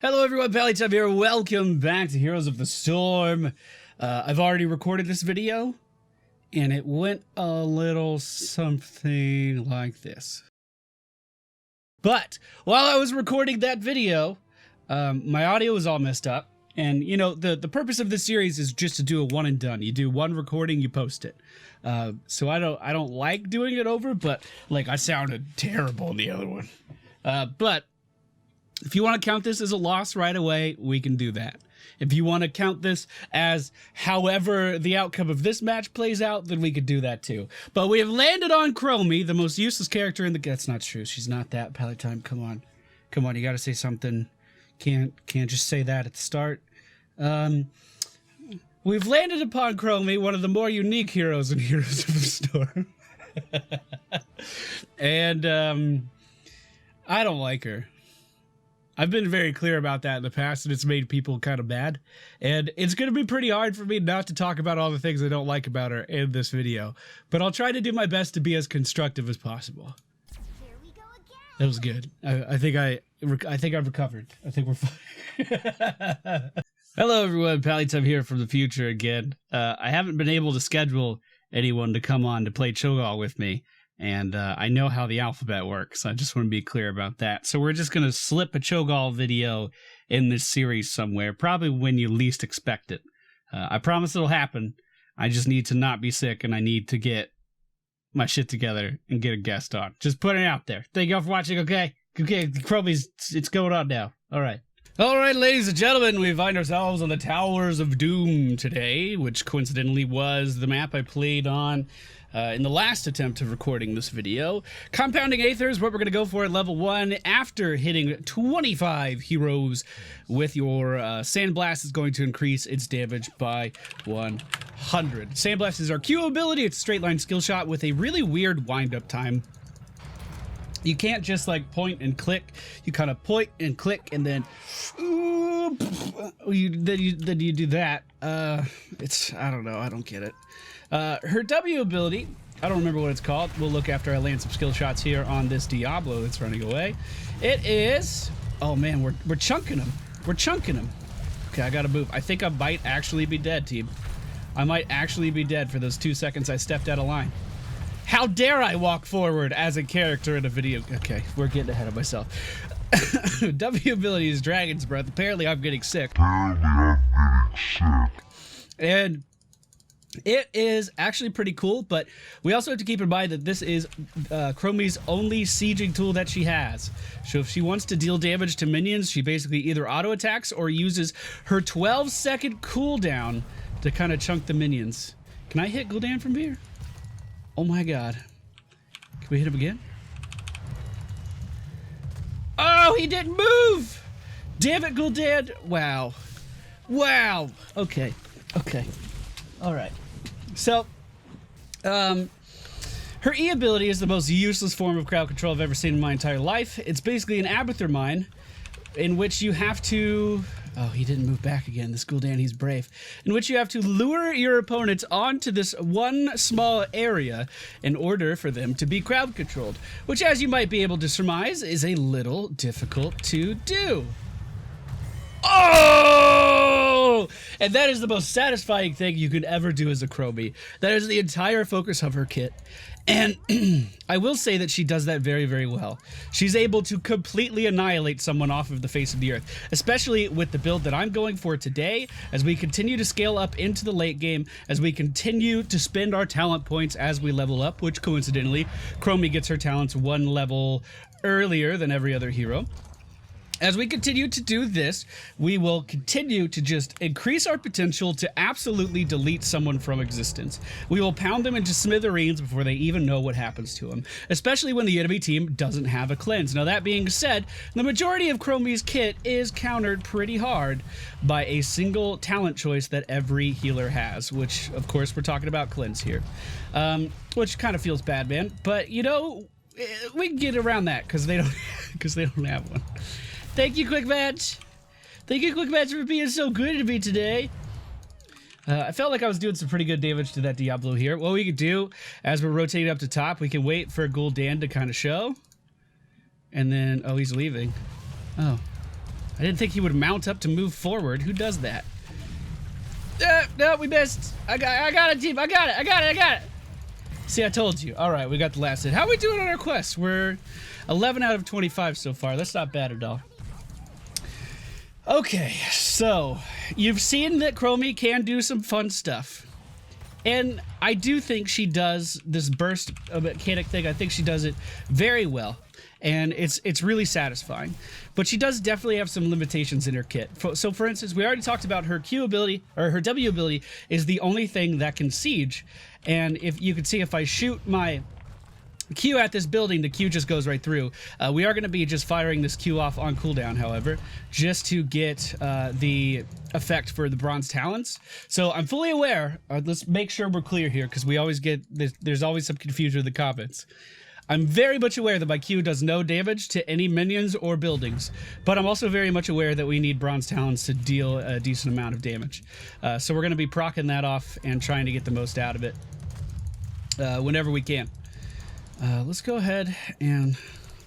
Hello everyone, Pallytub here. Welcome back to Heroes of the Storm. I've already recorded this video, and it went a little something like this. But while I was recording that video, my audio was all messed up. And you know, the purpose of this series is just to do a one and done. You do one recording, you post it. So I don't like doing it over, but like I sounded terrible in the other one. But if you want to count this as a loss right away, we can do that. If you want to count this as however the outcome of this match plays out, then we could do that too. But we have landed on Chromie, the most useless character in the... That's not true. She's not that. Pallytime, come on. Come on, you got to say something. Can't just say that at the start. We've landed upon Chromie, one of the more unique heroes in Heroes of the Storm. And I don't like her. I've been very clear about that in the past, and it's made people kind of mad. And it's going to be pretty hard for me not to talk about all the things I don't like about her in this video. But I'll try to do my best to be as constructive as possible. Here we go again. That was good. I think I've recovered. I think we're fine. Hello everyone, Pallytub here from the future again. I haven't been able to schedule anyone to come on to play Cho'Gall with me. And I know how the alphabet works. I just want to be clear about that. So we're just going to slip a Cho'Gall video in this series somewhere, probably when you least expect it. I promise it'll happen. I just need to not be sick, and I need to get my shit together and get a guest on. Just putting it out there. Thank y'all for watching, okay? Okay, Chromie's, it's going on now. All right. All right, ladies and gentlemen, we find ourselves on the Towers of Doom today, which coincidentally was the map I played on in the last attempt of recording this video. Compounding Aether is what we're going to go for at level 1. After hitting 25 heroes with your Sandblast is going to increase its damage by 100. Sandblast is our Q ability. It's a straight line skill shot with a really weird wind-up time. You can't just like point and click. You kind of point and click and then you do that. I don't know. I don't get it. Her W ability, I don't remember what it's called. We'll look after I land some skill shots here on this Diablo that's running away. It is, oh man, we're chunking him. We're chunking him. Okay, I gotta move. I think I might actually be dead, team. I might actually be dead for those 2 seconds I stepped out of line. How dare I walk forward as a character in a video? Okay, we're getting ahead of myself. W ability is Dragon's Breath. Apparently I'm getting sick. And it is actually pretty cool, but we also have to keep in mind that this is Chromie's only sieging tool that she has. So if she wants to deal damage to minions, she basically either auto attacks or uses her 12-second cooldown to kind of chunk the minions. Can I hit Gul'dan from here? Oh my god. Can we hit him again? Oh, he didn't move! Damn it, Gul'dan! Wow. Wow. Okay. Okay. Alright. So, her E ability is the most useless form of crowd control I've ever seen in my entire life. It's basically an Abathur mine in which you have to... Oh, he didn't move back again. This Gul'dan, he's brave. In which you have to lure your opponents onto this one small area in order for them to be crowd controlled, which, as you might be able to surmise, is a little difficult to do. Oh! And that is the most satisfying thing you can ever do as a Chromie. That is the entire focus of her kit. And I will say that she does that very, very well. She's able to completely annihilate someone off of the face of the earth, especially with the build that I'm going for today, as we continue to scale up into the late game, as we continue to spend our talent points as we level up, which coincidentally, Chromie gets her talents 1 level earlier than every other hero. As we continue to do this, we will continue to just increase our potential to absolutely delete someone from existence. We will pound them into smithereens before they even know what happens to them, especially when the enemy team doesn't have a cleanse. Now, that being said, the majority of Chromie's kit is countered pretty hard by a single talent choice that every healer has, which, of course, we're talking about cleanse here, which kind of feels bad, man. But, you know, we can get around that because they don't have one. Thank you, Quick Match. Thank you, Quick Match, for being so good to me today. I felt like I was doing some pretty good damage to that Diablo here. What we could do, as we're rotating up to top, we can wait for Gul'dan to kind of show. And then, oh, he's leaving. Oh. I didn't think he would mount up to move forward. Who does that? No, we missed. I got it, team. I got it. See, I told you. All right, we got the last hit. How are we doing on our quest? We're 11 out of 25 so far. That's not bad at all. Okay, so you've seen that Chromie can do some fun stuff. And I do think she does this burst mechanic thing. I think she does it very well. And it's really satisfying. But she does definitely have some limitations in her kit. So for instance, we already talked about her Q ability, or her W ability is the only thing that can siege. And if you can see, if I shoot my Q at this building, the Q just goes right through. We are going to be just firing this Q off on cooldown, however, just to get the effect for the bronze talents. So I'm fully aware. Let's make sure we're clear here, because we always get there's always some confusion in the comments. I'm very much aware that my Q does no damage to any minions or buildings, but I'm also very much aware that we need bronze talents to deal a decent amount of damage. So we're going to be proccing that off and trying to get the most out of it whenever we can. Let's go ahead and...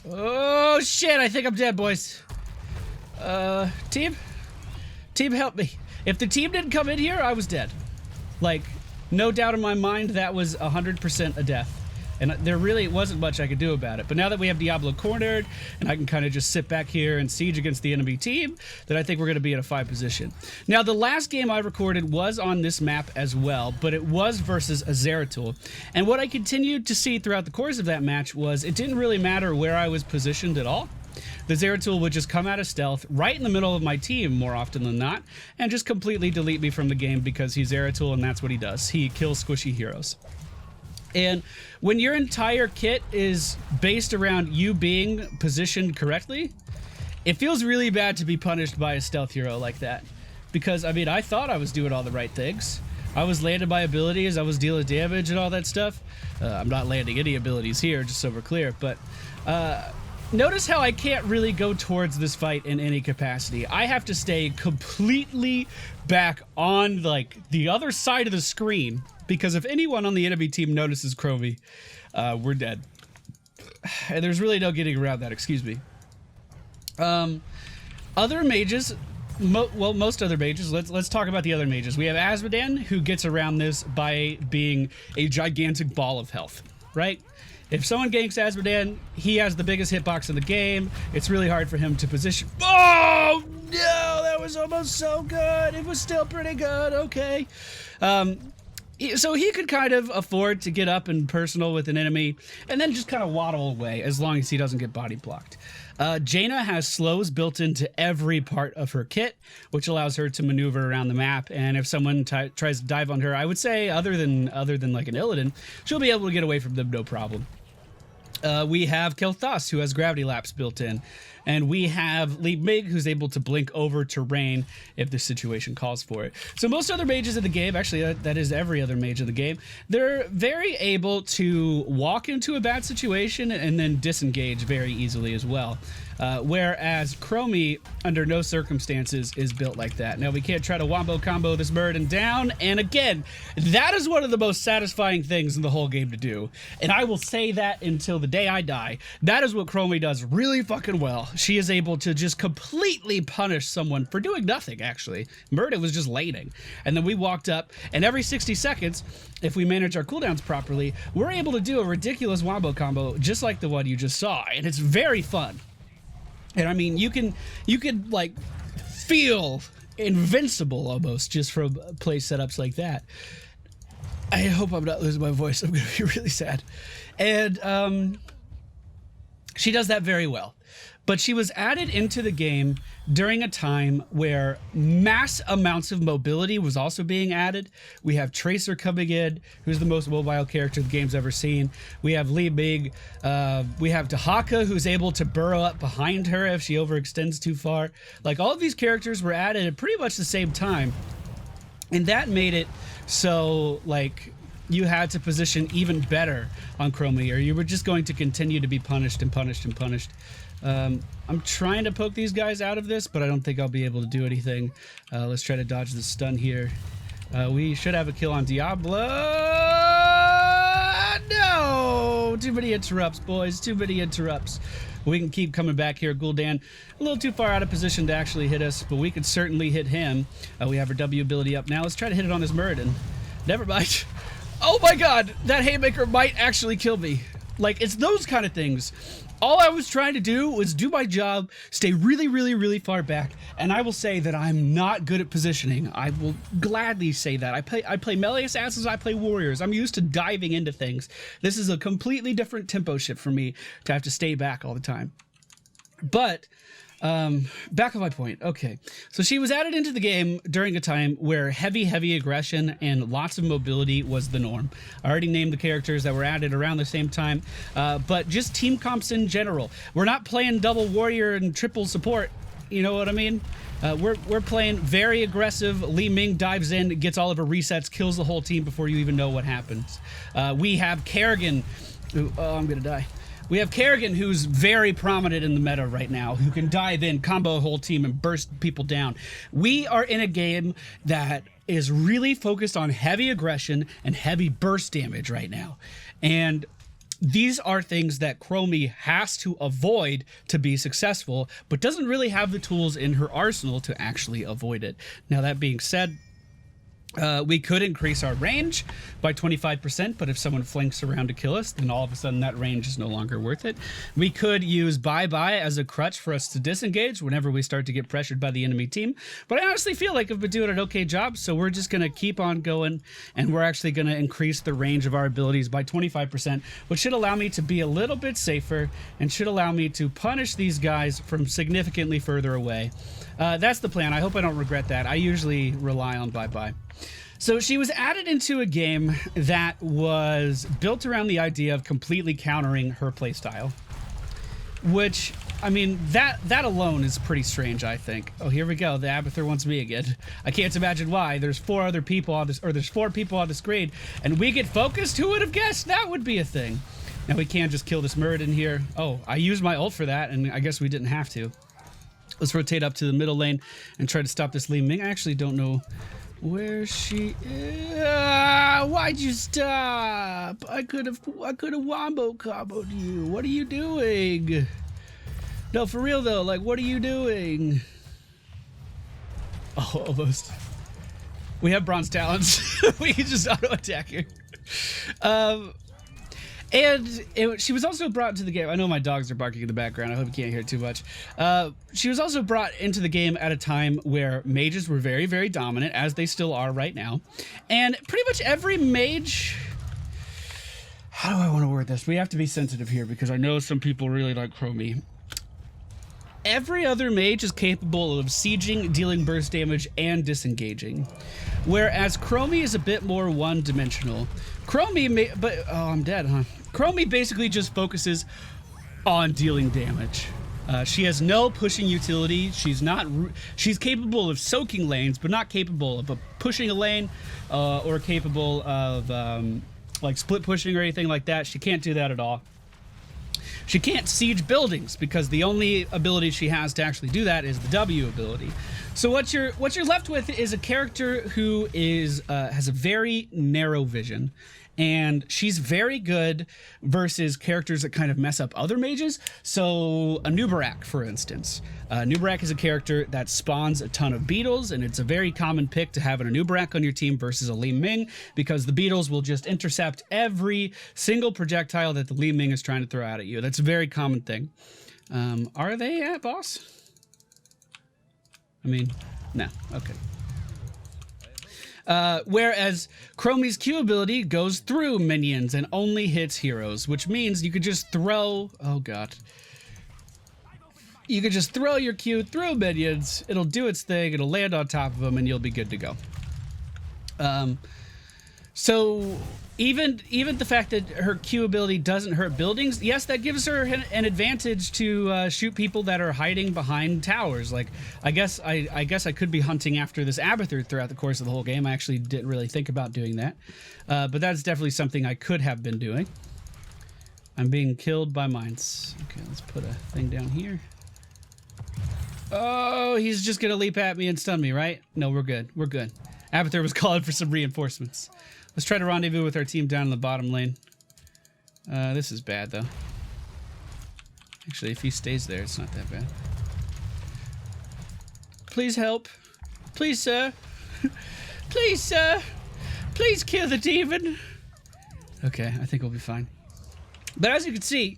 Oh, shit! I think I'm dead, boys. Team? Team, help me. If the team didn't come in here, I was dead. Like, no doubt in my mind, that was 100% a death. And there really wasn't much I could do about it. But now that we have Diablo cornered, and I can kind of just sit back here and siege against the enemy team, then I think we're going to be in a 5 position. Now, the last game I recorded was on this map as well, but it was versus a Zeratul. And what I continued to see throughout the course of that match was it didn't really matter where I was positioned at all. The Zeratul would just come out of stealth right in the middle of my team more often than not, and just completely delete me from the game because he's Zeratul and that's what he does. He kills squishy heroes. And when your entire kit is based around you being positioned correctly, it feels really bad to be punished by a stealth hero like that. Because, I mean, I thought I was doing all the right things. I was landing my abilities, I was dealing damage and all that stuff. I'm not landing any abilities here, just so we're clear. But notice how I can't really go towards this fight in any capacity. I have to stay completely back on, like, the other side of the screen. Because if anyone on the enemy team notices Chromie, we're dead. And there's really no getting around that, excuse me. Other mages, most other mages, let's talk about the other mages. We have Azmodan, who gets around this by being a gigantic ball of health, right? If someone ganks Azmodan, he has the biggest hitbox in the game. It's really hard for him to position. Oh, no, that was almost so good. It was still pretty good, okay. So he could kind of afford to get up and personal with an enemy and then just kind of waddle away as long as he doesn't get body blocked. Jaina has slows built into every part of her kit, which allows her to maneuver around the map. And if someone tries to dive on her, I would say other than like an Illidan, she'll be able to get away from them no problem. We have Kel'Thas, who has gravity laps built in. And we have Li Mig, who's able to blink over terrain if the situation calls for it. So most other mages in the game, actually that is every other mage in the game, they're very able to walk into a bad situation and then disengage very easily as well. Whereas Chromie, under no circumstances, is built like that. Now, we can't try to wombo combo this burden down, and again, that is one of the most satisfying things in the whole game to do. And I will say that until the day I die. That is what Chromie does really fucking well. She is able to just completely punish someone for doing nothing, actually. Murda was just laning. And then we walked up, and every 60 seconds, if we manage our cooldowns properly, we're able to do a ridiculous wombo combo just like the one you just saw, and it's very fun. And I mean, you can like feel invincible almost just from play setups like that. I hope I'm not losing my voice. I'm gonna be really sad. And she does that very well. But she was added into the game during a time where mass amounts of mobility was also being added. We have Tracer coming in, who's the most mobile character the game's ever seen. We have Li Mig. We have Dahaka, who's able to burrow up behind her if she overextends too far. Like, all of these characters were added at pretty much the same time. And that made it so, like, you had to position even better on Chromie, or you were just going to continue to be punished and punished and punished. I'm trying to poke these guys out of this, but I don't think I'll be able to do anything. Let's try to dodge the stun here. We should have a kill on Diablo. No! too many interrupts, boys. Too many interrupts. We can keep coming back here. Gul'dan, a little too far out of position to actually hit us, but we could certainly hit him. We have our W ability up now. Let's try to hit it on this Muradin. Never mind. Oh my god, that haymaker might actually kill me. Like, it's those kind of things. All I was trying to do was do my job, stay really, really, really far back, and I will say that I'm not good at positioning. I will gladly say that. I play melee assassins, I play warriors. I'm used to diving into things. This is a completely different tempo shift for me to have to stay back all the time. But back on my point. Okay, so she was added into the game during a time where heavy aggression and lots of mobility was the norm. I already named the characters that were added around the same time, but just team comps in general. We're not playing double warrior and triple support. You know what I mean? We're playing very aggressive. Li Ming dives in, gets all of her resets, kills the whole team before you even know what happens. We have Kerrigan. Who, oh, I'm gonna die. We have Kerrigan, who's very prominent in the meta right now, who can dive in, combo a whole team, and burst people down. We are in a game that is really focused on heavy aggression and heavy burst damage right now. And these are things that Chromie has to avoid to be successful, but doesn't really have the tools in her arsenal to actually avoid it. Now, that being said, we could increase our range by 25%, but if someone flanks around to kill us, then all of a sudden that range is no longer worth it. We could use bye-bye as a crutch for us to disengage whenever we start to get pressured by the enemy team, but I honestly feel like I've been doing an okay job, so we're just going to keep on going, and we're actually going to increase the range of our abilities by 25%, which should allow me to be a little bit safer, and should allow me to punish these guys from significantly further away. That's the plan. I hope I don't regret that. I usually rely on bye-bye. So she was added into a game that was built around the idea of completely countering her playstyle, which, I mean, that alone is pretty strange, I think. Oh, here we go. The Abathur wants me again. I can't imagine why. There's four people on the screen, and we get focused? Who would have guessed that would be a thing? Now we can't just kill this Muradin here. Oh, I used my ult for that, and I guess we didn't have to. Let's rotate up to the middle lane and try to stop this Li Ming. I actually don't know where she is. Why'd you stop? I could have wombo comboed you. What are you doing? No, for real though, like, what are you doing? Oh, almost. We have bronze talents. We can just auto attack her. She was also brought into the game. I know my dogs are barking in the background. I hope you can't hear it too much. She was also brought into the game at a time where mages were very, very dominant, as they still are right now. And pretty much every mage... How do I want to word this? We have to be sensitive here because I know some people really like Chromie. Every other mage is capable of sieging, dealing burst damage, and disengaging. Whereas Chromie is a bit more one-dimensional. Oh, I'm dead, huh? Chromie basically just focuses on dealing damage. She has no pushing utility. She's capable of soaking lanes, but not capable of pushing a lane or capable of like split pushing or anything like that. She can't do that at all. She can't siege buildings because the only ability she has to actually do that is the W ability. So what you're left with is a character who has a very narrow vision, and she's very good versus characters that kind of mess up other mages. So a Nubarak, for instance. Nubarak is a character that spawns a ton of beetles, and it's a very common pick to have a Nubarak on your team versus a Li Ming, because the beetles will just intercept every single projectile that the Li Ming is trying to throw out at you. That's a very common thing. Are they at boss? I mean, no. Okay. Whereas Chromie's Q ability goes through minions and only hits heroes, which means you could just throw... Oh, God. You could just throw your Q through minions. It'll do its thing. It'll land on top of them, and you'll be good to go. So even the fact that her Q ability doesn't hurt buildings, yes, that gives her an advantage to shoot people that are hiding behind towers. Like, I guess I could be hunting after this Abathur throughout the course of the whole game. I actually didn't really think about doing that, but that's definitely something I could have been doing. I'm being killed by mines. Okay, let's put a thing down here. Oh, he's just gonna leap at me and stun me, right? No, we're good. We're good. Abathur was calling for some reinforcements. Let's try to rendezvous with our team down in the bottom lane. This is bad, though. Actually, if he stays there, it's not that bad. Please help. Please, sir. Please, sir. Please kill the demon. Okay, I think we'll be fine. But as you can see,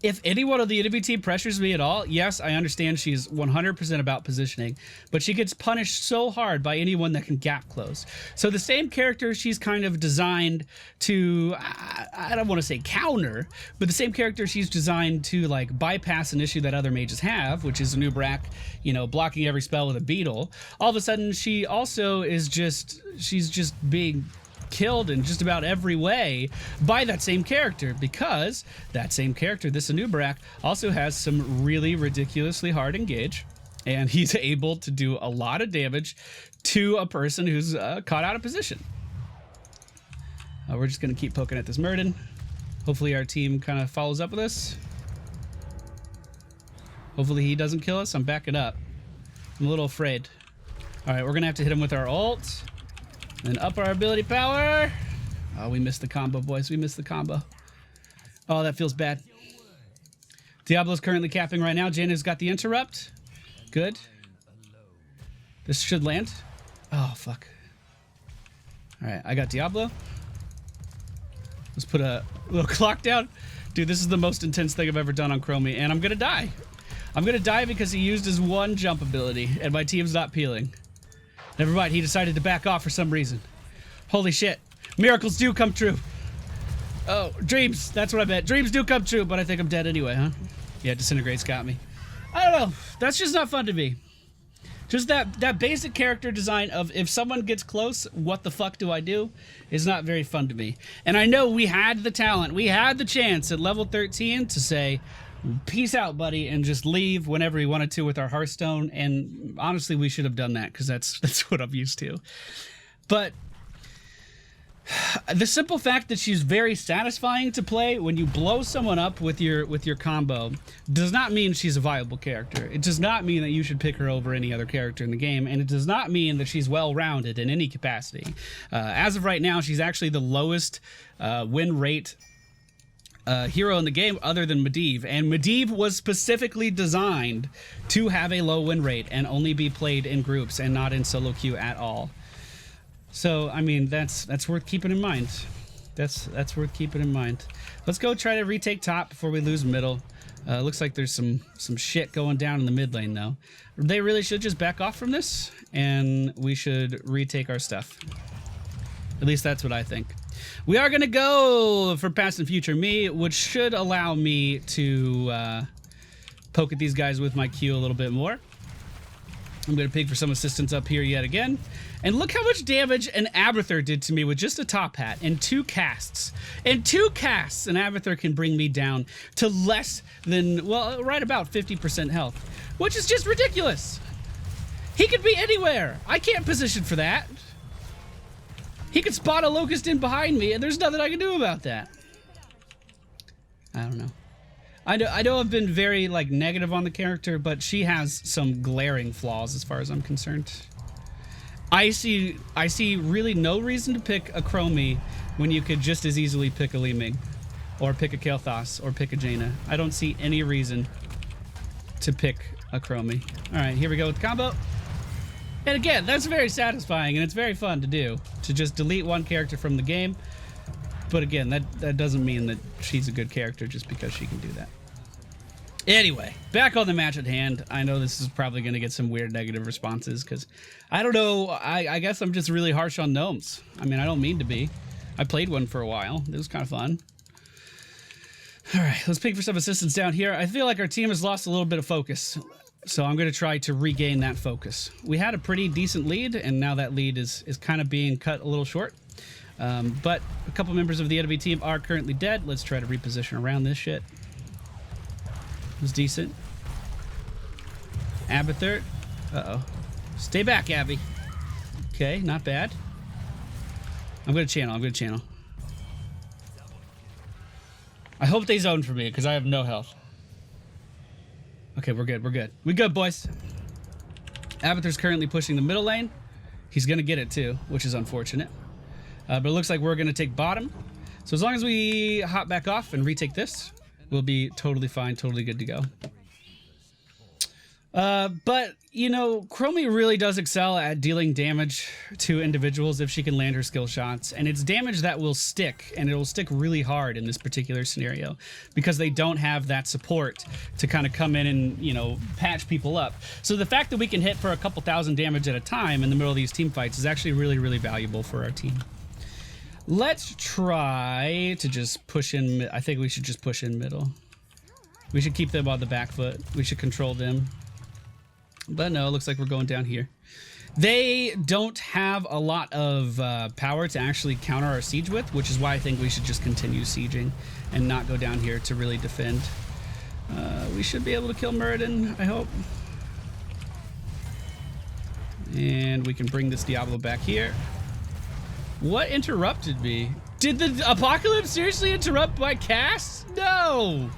if anyone on the enemy team pressures me at all, yes, I understand she's 100% about positioning, but she gets punished so hard by anyone that can gap close. So the same character she's kind of designed to, I don't want to say counter, but the same character she's designed to like bypass an issue that other mages have, which is Nubrak, you know, blocking every spell with a beetle. All of a sudden, she also is she's just being killed in just about every way by that same character, because that same character, this Anubrak, also has some really ridiculously hard engage, and he's able to do a lot of damage to a person who's caught out of position. We're just gonna keep poking at this Murden. Hopefully our team kind of follows up with us. Hopefully he doesn't kill us. I'm backing up. I'm a little afraid. All right, we're gonna have to hit him with our ult. And up our ability power. Oh, we missed the combo, boys. We missed the combo. Oh, that feels bad. Diablo's currently capping right now. Jaina's got the interrupt. Good. This should land. Oh, fuck. All right, I got Diablo. Let's put a little clock down. Dude, this is the most intense thing I've ever done on Chromie, and I'm gonna die. I'm gonna die because he used his one jump ability, and my team's not peeling. Never mind, he decided to back off for some reason. Holy shit. Miracles do come true. Oh, dreams. That's what I meant. Dreams do come true, but I think I'm dead anyway, huh? Yeah, Disintegrate's got me. I don't know. That's just not fun to me. Just that basic character design of if someone gets close, what the fuck do I do, is not very fun to me. And I know we had the talent, we had the chance at level 13 to say, peace out, buddy, and just leave whenever we wanted to with our Hearthstone. And honestly, we should have done that because that's what I'm used to. But the simple fact that she's very satisfying to play when you blow someone up with your combo does not mean she's a viable character. It does not mean that you should pick her over any other character in the game, and it does not mean that she's well-rounded in any capacity. As of right now, she's actually the lowest win rate hero in the game other than Medivh, and Medivh was specifically designed to have a low win rate and only be played in groups and not in solo queue at all. So I mean, that's worth keeping in mind. That's worth keeping in mind. Let's go try to retake top before we lose middle. Looks like there's some shit going down in the mid lane though. They really should just back off from this, and we should retake our stuff. At least that's what I think. We are going to go for Past and Future Me, which should allow me to poke at these guys with my Q a little bit more. I'm going to pig for some assistance up here yet again. And look how much damage an Abathur did to me with just a top hat and 2 casts. In 2 casts, an Abathur can bring me down to less than, well, right about 50% health, which is just ridiculous. He could be anywhere. I can't position for that. He could spot a Locust in behind me, and there's nothing I can do about that. I don't know. I know I've been very, like, negative on the character, but she has some glaring flaws as far as I'm concerned. I see really no reason to pick a Chromie when you could just as easily pick a Li Ming, or pick a Kael'thas, or pick a Jaina. I don't see any reason to pick a Chromie. All right, here we go with the combo. And again, that's very satisfying, and it's very fun to do, to just delete one character from the game. But again, that doesn't mean that she's a good character just because she can do that. Anyway, back on the match at hand. I know this is probably going to get some weird negative responses, because, I don't know, I guess I'm just really harsh on gnomes. I mean, I don't mean to be. I played one for a while. It was kind of fun. All right, let's pick for some assistance down here. I feel like our team has lost a little bit of focus, so I'm going to try to regain that focus. We had a pretty decent lead, and now that lead is kind of being cut a little short. But a couple members of the enemy team are currently dead. Let's try to reposition around this shit. It was decent. Abathur. Uh-oh. Stay back, Abby. Okay, not bad. I'm going to channel. I hope they zone for me, because I have no health. Okay, we're good. We good, boys. Abathur's currently pushing the middle lane. He's going to get it, too, which is unfortunate. But it looks like we're going to take bottom. So as long as we hop back off and retake this, we'll be totally fine, totally good to go. But, you know, Chromie really does excel at dealing damage to individuals if she can land her skill shots. And it's damage that will stick, and it will stick really hard in this particular scenario because they don't have that support to kind of come in and, you know, patch people up. So the fact that we can hit for a couple thousand damage at a time in the middle of these team fights is actually really, really valuable for our team. Let's try to just push in. I think we should just push in middle. We should keep them on the back foot. We should control them. But no, it looks like we're going down here. They don't have a lot of power to actually counter our siege with, which is why I think we should just continue sieging and not go down here to really defend. We should be able to kill Muradin, I hope. And we can bring this Diablo back here. What interrupted me? Did the apocalypse seriously interrupt my cast? No!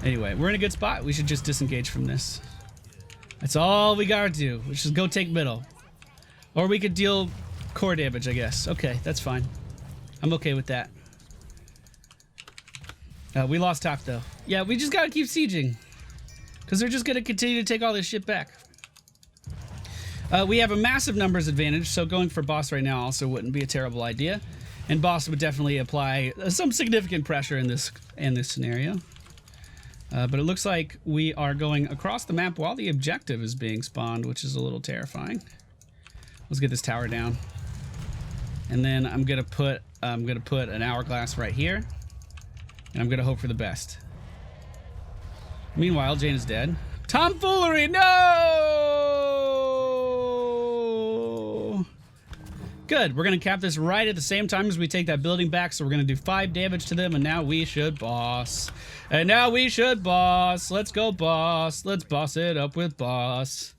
Anyway, we're in a good spot. We should just disengage from this. That's all we gotta do. We should go take middle. Or we could deal core damage, I guess. Okay, that's fine. I'm okay with that. We lost top, though. Yeah, we just gotta keep sieging. Because they're just gonna continue to take all this shit back. We have a massive numbers advantage, so going for boss right now also wouldn't be a terrible idea. And boss would definitely apply some significant pressure in this scenario. But it looks like we are going across the map while the objective is being spawned, which is a little terrifying. Let's get this tower down. And then I'm gonna put an hourglass right here. And I'm gonna hope for the best. Meanwhile, Jane is dead. Tomfoolery, no! Good, we're gonna cap this right at the same time as we take that building back, so we're gonna do 5 damage to them, and now we should boss. And now we should boss. Let's go boss. Let's boss it up with boss.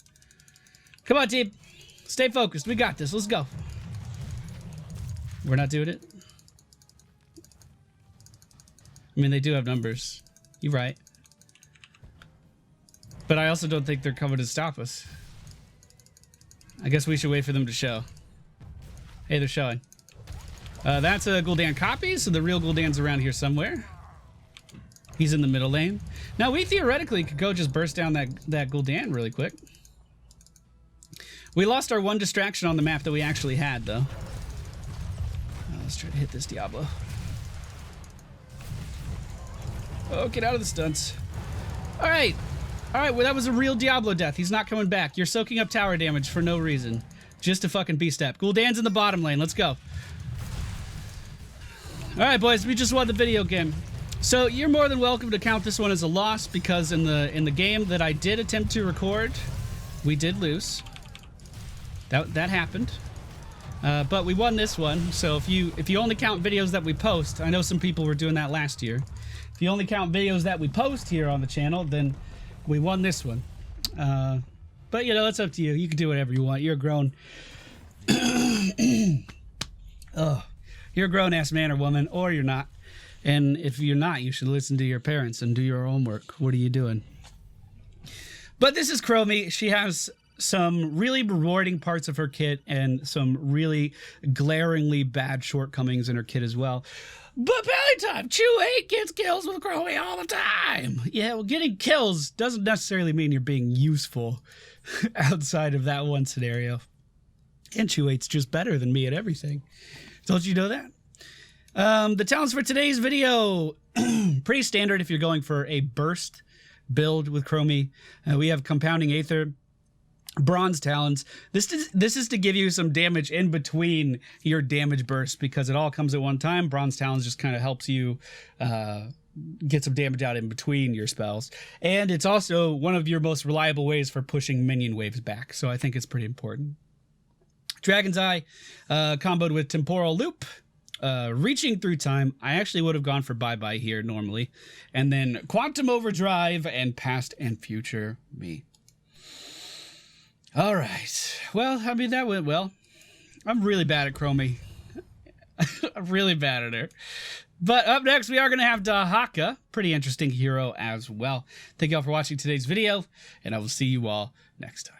Come on, team. Stay focused. We got this. Let's go. We're not doing it? I mean, they do have numbers. You're right. But I also don't think they're coming to stop us. I guess we should wait for them to show. Hey, they're showing. That's a Gul'dan copy, so the real Gul'dan's around here somewhere. He's in the middle lane. Now, we theoretically could go just burst down that Gul'dan really quick. We lost our one distraction on the map that we actually had, though. Let's try to hit this Diablo. Oh, get out of the stunts. All right. All right, well, that was a real Diablo death. He's not coming back. You're soaking up tower damage for no reason. Just a fucking B-step. Gul'dan's in the bottom lane. Let's go. All right, boys. We just won the video game. So you're more than welcome to count this one as a loss because in the game that I did attempt to record, we did lose. That happened. But we won this one. So if you only count videos that we post, I know some people were doing that last year. If you only count videos that we post here on the channel, then we won this one. But you know, that's up to you. You can do whatever you want. You're a grown you're a grown-ass man or woman, or you're not. And if you're not, you should listen to your parents and do your homework. What are you doing? But this is Chromie. She has some really rewarding parts of her kit and some really glaringly bad shortcomings in her kit as well. But belly time! Chew8 gets kills with Chromie all the time! Yeah, well, getting kills doesn't necessarily mean you're being useful outside of that one scenario. And Chew8's just better than me at everything. Don't you know that? The talents for today's video, pretty standard if you're going for a burst build with Chromie. We have Compounding Aether, Bronze Talons. This is to give you some damage in between your damage bursts because it all comes at one time. Bronze Talons just kind of helps you get some damage out in between your spells. And it's also one of your most reliable ways for pushing minion waves back. So I think it's pretty important. Dragon's Eye, comboed with Temporal Loop. Reaching through time. I actually would have gone for bye-bye here normally. And then Quantum Overdrive and Past and Future Me. All right. Well, I mean, that went well. I'm really bad at Chromie. I'm really bad at her. But up next, we are going to have Dahaka. Pretty interesting hero as well. Thank you all for watching today's video, and I will see you all next time.